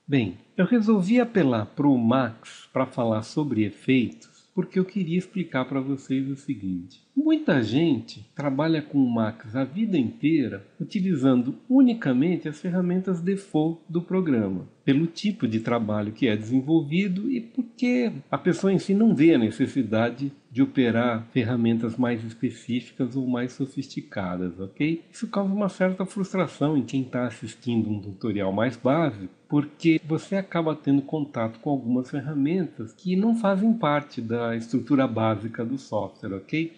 Bem, eu resolvi apelar para o Max para falar sobre efeitos, porque eu queria explicar para vocês o seguinte. Muita gente trabalha com o Max a vida inteira utilizando unicamente as ferramentas default do programa, pelo tipo de trabalho que é desenvolvido e porque a pessoa em si não vê a necessidade de operar ferramentas mais específicas ou mais sofisticadas, ok? Isso causa uma certa frustração em quem está assistindo um tutorial mais básico, porque você acaba tendo contato com algumas ferramentas que não fazem parte da estrutura básica do software, ok?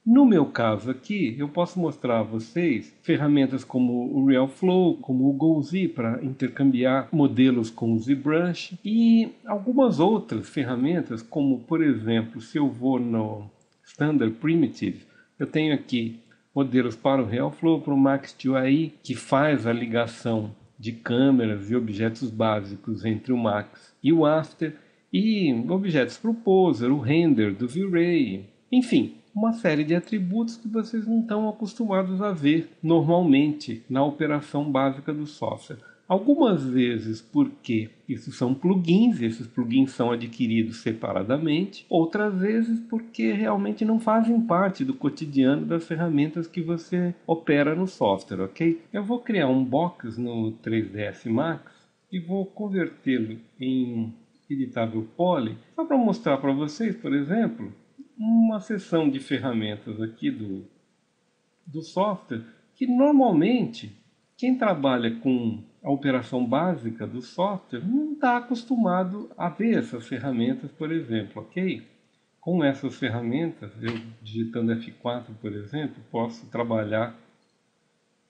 No meu caso aqui, eu posso mostrar a vocês ferramentas como o RealFlow, como o GoZ para intercambiar modelos com o ZBrush e algumas outras ferramentas, como por exemplo, se eu vou no Standard Primitive, eu tenho aqui modelos para o RealFlow, para o Max2AI, que faz a ligação de câmeras e objetos básicos entre o Max e o After, e objetos para o Poser, o Render do V-Ray, enfim, uma série de atributos que vocês não estão acostumados a ver normalmente na operação básica do software. Algumas vezes porque isso são plugins, esses plugins são adquiridos separadamente, outras vezes porque realmente não fazem parte do cotidiano das ferramentas que você opera no software, ok? Eu vou criar um box no 3ds Max e vou convertê-lo em editável poly, só para mostrar para vocês, por exemplo, uma seção de ferramentas aqui do software que normalmente quem trabalha com a operação básica do software não está acostumado a ver essas ferramentas, por exemplo, ok? Com essas ferramentas, eu digitando F4, por exemplo, posso trabalhar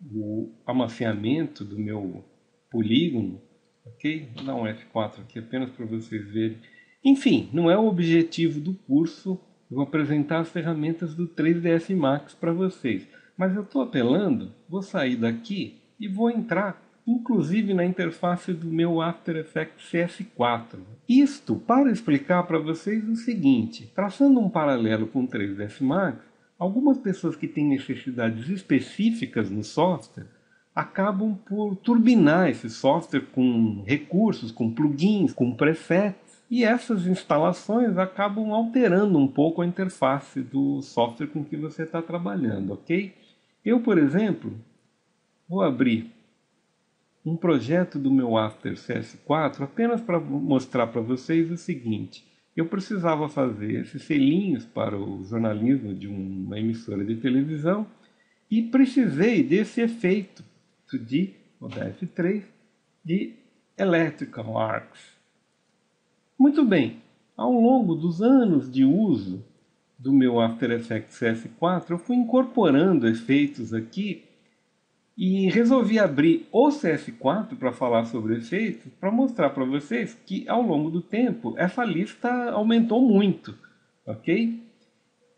o amaciamento do meu polígono, ok? Vou dar um F4 aqui apenas para vocês verem. Enfim, não é o objetivo do curso eu apresentar as ferramentas do 3ds Max para vocês, mas eu estou apelando, vou sair daqui e vou entrar inclusive na interface do meu After Effects CS4. Isto para explicar para vocês o seguinte, traçando um paralelo com o 3ds Max, algumas pessoas que têm necessidades específicas no software acabam por turbinar esse software com recursos, com plugins, com presets. E essas instalações acabam alterando um pouco a interface do software com que você está trabalhando, ok? Eu, por exemplo, vou abrir um projeto do meu After CS4 apenas para mostrar para vocês o seguinte. Eu precisava fazer esses selinhos para o jornalismo de uma emissora de televisão e precisei desse efeito de, vou dar F3, de Electrical Arcs. Muito bem, ao longo dos anos de uso do meu After Effects CS4, eu fui incorporando efeitos aqui e resolvi abrir o CS4 para falar sobre efeitos, para mostrar para vocês que ao longo do tempo essa lista aumentou muito, ok?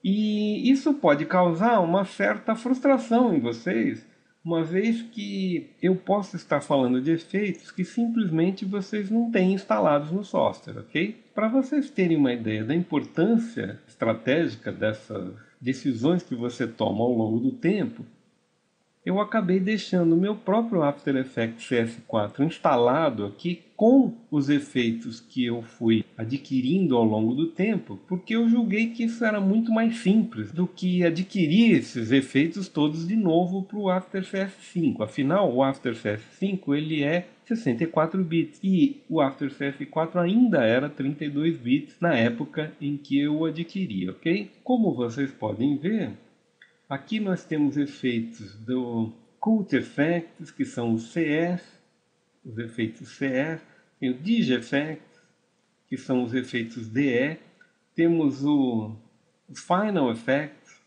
E isso pode causar uma certa frustração em vocês, uma vez que eu posso estar falando de efeitos que simplesmente vocês não têm instalados no software, ok? Para vocês terem uma ideia da importância estratégica dessas decisões que você toma ao longo do tempo, eu acabei deixando o meu próprio After Effects CS4 instalado aqui com os efeitos que eu fui adquirindo ao longo do tempo, porque eu julguei que isso era muito mais simples do que adquirir esses efeitos todos de novo para o After CS5. Afinal, o After CS5 ele é 64 bits e o After CS4 ainda era 32 bits na época em que eu o adquiri, ok? Como vocês podem ver, aqui nós temos efeitos do Cult Effects, que são os CS, os efeitos CS, tem o Digeffects, que são os efeitos DE, temos o Final Effects,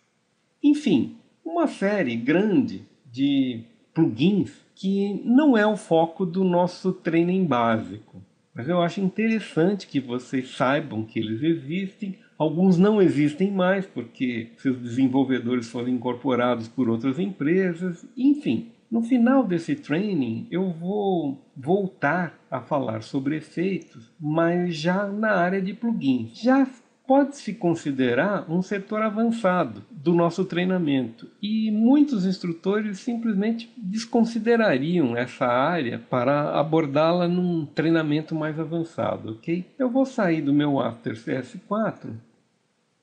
enfim, uma série grande de plugins que não é o foco do nosso training básico. Mas eu acho interessante que vocês saibam que eles existem. Alguns não existem mais porque seus desenvolvedores foram incorporados por outras empresas. Enfim, no final desse training eu vou voltar a falar sobre efeitos, mas já na área de plugins. Já pode-se considerar um setor avançado do nosso treinamento. E muitos instrutores simplesmente desconsiderariam essa área para abordá-la num treinamento mais avançado, ok? Eu vou sair do meu After CS4,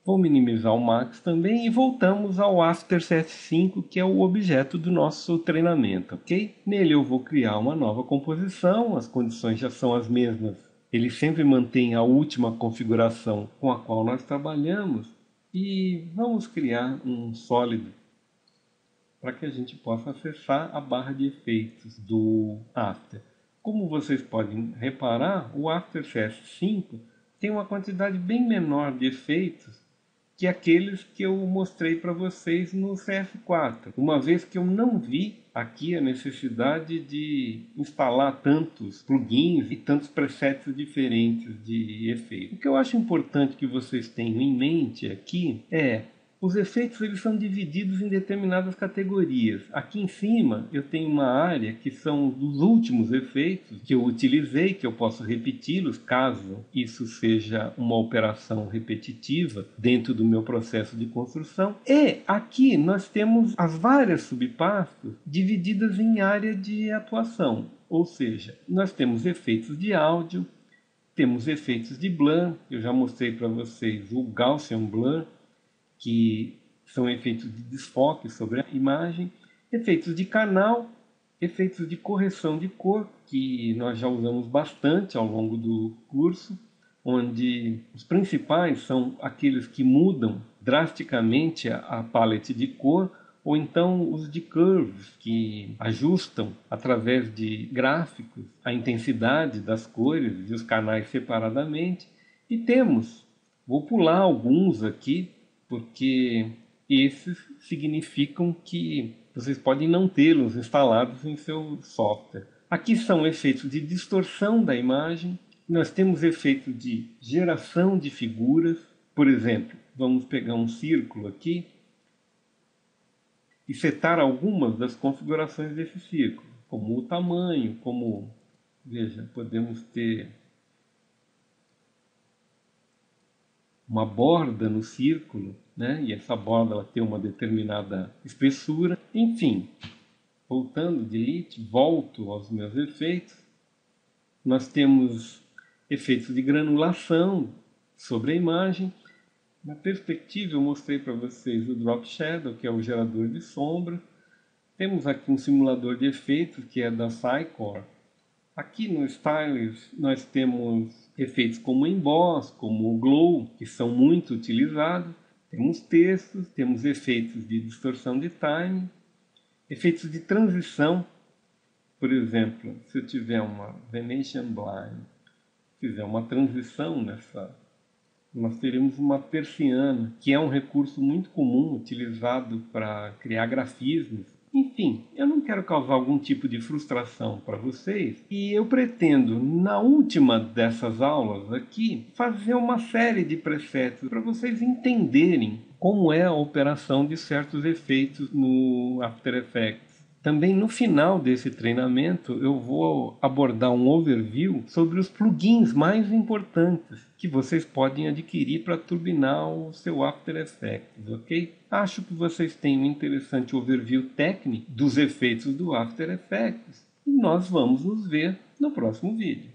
vou minimizar o Max também e voltamos ao After CS5, que é o objeto do nosso treinamento, ok? Nele eu vou criar uma nova composição, as condições já são as mesmas. Ele sempre mantém a última configuração com a qual nós trabalhamos. E vamos criar um sólido para que a gente possa acessar a barra de efeitos do After. Como vocês podem reparar, o After CS5 tem uma quantidade bem menor de efeitos que aqueles que eu mostrei para vocês no CS4, uma vez que eu não vi aqui a necessidade de instalar tantos plugins e tantos presets diferentes de efeito. O que eu acho importante que vocês tenham em mente aqui é os efeitos eles são divididos em determinadas categorias. Aqui em cima eu tenho uma área que são dos últimos efeitos que eu utilizei, que eu posso repeti-los caso isso seja uma operação repetitiva dentro do meu processo de construção. E aqui nós temos as várias subpastas divididas em área de atuação. Ou seja, nós temos efeitos de áudio, temos efeitos de blur, eu já mostrei para vocês o Gaussian Blur, que são efeitos de desfoque sobre a imagem, efeitos de canal, efeitos de correção de cor, que nós já usamos bastante ao longo do curso, onde os principais são aqueles que mudam drasticamente a palette de cor, ou então os de curves, que ajustam através de gráficos a intensidade das cores e os canais separadamente. E temos, vou pular alguns aqui, porque esses significam que vocês podem não tê-los instalados em seu software. Aqui são efeitos de distorção da imagem, nós temos efeitos de geração de figuras. Por exemplo, vamos pegar um círculo aqui e setar algumas das configurações desse círculo, como o tamanho, como, veja, podemos ter uma borda no círculo, né? E essa borda ela tem uma determinada espessura. Enfim, voltando, delete, volto aos meus efeitos. Nós temos efeitos de granulação sobre a imagem. Na perspectiva eu mostrei para vocês o Drop Shadow, que é o gerador de sombra. Temos aqui um simulador de efeitos, que é da Cycore. Aqui no Stylus nós temos efeitos como Emboss, como o Glow, que são muito utilizados. Temos textos, temos efeitos de distorção de time, efeitos de transição. Por exemplo, se eu tiver uma Venetian Blind, fizer uma transição nessa, nós teremos uma persiana, que é um recurso muito comum utilizado para criar grafismos. Enfim, eu não quero causar algum tipo de frustração para vocês e eu pretendo, na última dessas aulas aqui, fazer uma série de presets para vocês entenderem como é a operação de certos efeitos no After Effects. Também no final desse treinamento eu vou abordar um overview sobre os plugins mais importantes que vocês podem adquirir para turbinar o seu After Effects, ok? Acho que vocês têm um interessante overview técnico dos efeitos do After Effects e nós vamos nos ver no próximo vídeo.